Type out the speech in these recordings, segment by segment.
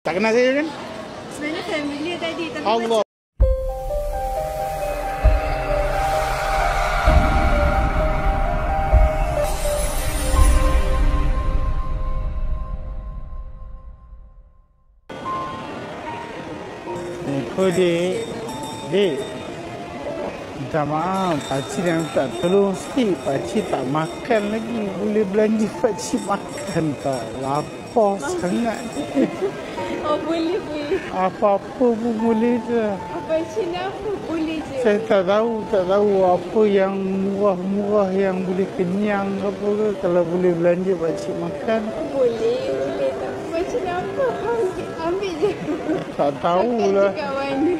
Tak kenal saya kan? Sebenarnya familiar tadi tapi Allah. Apa dek? Dek, minta maaf, pakcik yang tak tolong sikit. Pakcik tak makan lagi. Boleh belanja pakcik makan tak? Lapar sangat. Oh boleh. Apa-apa pun boleh je. Apa Cina apa boleh je. Saya tak tahu apa yang murah-murah yang boleh kenyang ke apa ke. Kalau boleh belanja pakcik makan. Boleh tak. Apa Cina apa ambil je. Tak tahulah. Kat mana.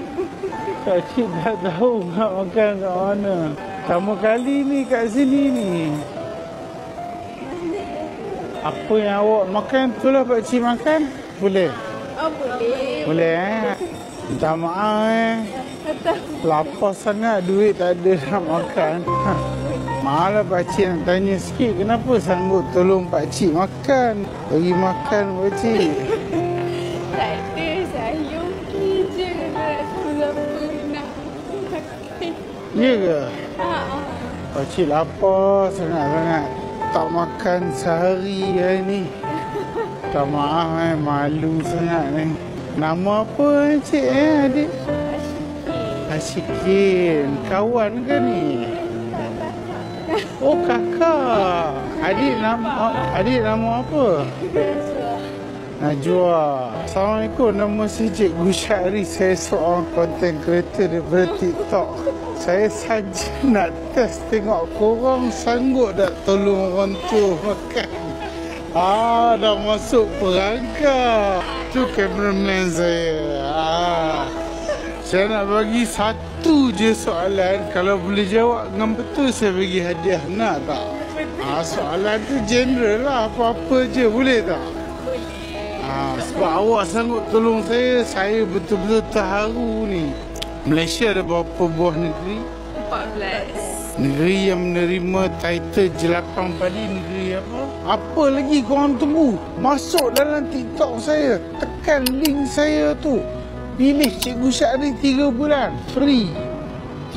Pakcik tak tahu nak makan kat mana. Pertama kali ni kat sini ni. Apa yang awak makan itulah pakcik makan. Boleh? Oh boleh. Boleh Minta maaf Lapar sangat, duit tak ada nak makan. Malah pakcik nak tanya sikit, kenapa sanggup tolong pakcik makan? Bagi makan pakcik. Tak ada, saya okey je. Tak siapa nak makan. Ya ke? Haa. Pakcik lapar sangat-sangat. Tak makan sehari hari ni. Tak maaf malu sangat ni. Nama apa cik adik? Asyikin. Kawan ke ni? Oh kakak. Adik nama apa? Najwa. Assalamualaikum. Nama saya Cikgu Syahri. Saya seorang content creator daripada TikTok. Saya saja nak test tengok korang sanggup tak tolong orang tua makan. Dah masuk perangkap. Tu cameraman saya. Saya nak bagi satu je soalan. Kalau boleh jawab dengan betul, saya bagi hadiah. Nak tak? Soalan tu general lah. Apa-apa je. Boleh tak? Sebab awak sanggup tolong saya betul-betul terharu ni. Malaysia ada berapa buah negeri? 14. Negeri yang menerima title jelapang padi, negeri apa? Apa lagi korang tunggu? Masuk dalam TikTok saya. Tekan link saya tu. Pilih Cikgu Syahri 3 bulan. Free.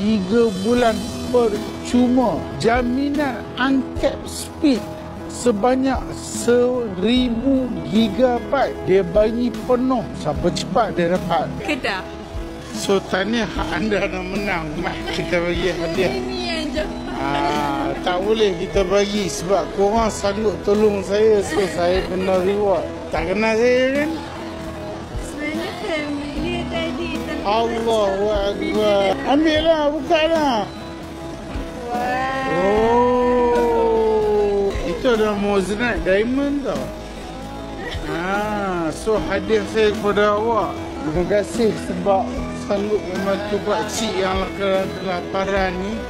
3 bulan percuma. Jaminan uncapped speed. Sebanyak 1000 GB. Dia bagi penuh. Siapa cepat dia dapat. Kedah. So tahniah anda dah menang. Kita bagi hadiah. Ini yang jawab. Tak boleh kita bagi sebab korang sanggup tolong saya. So saya kena reward. Tak kenal saya kan? Sebenarnya familiar tadi tapi Allahu Akbar. Ambil lah, buka lah. Wow. Oh, itu adalah Moissanite Diamond tau. So hadiah saya kepada awak. Terima kasih sebab sanggup membantu pakcik yang kelaparan ni.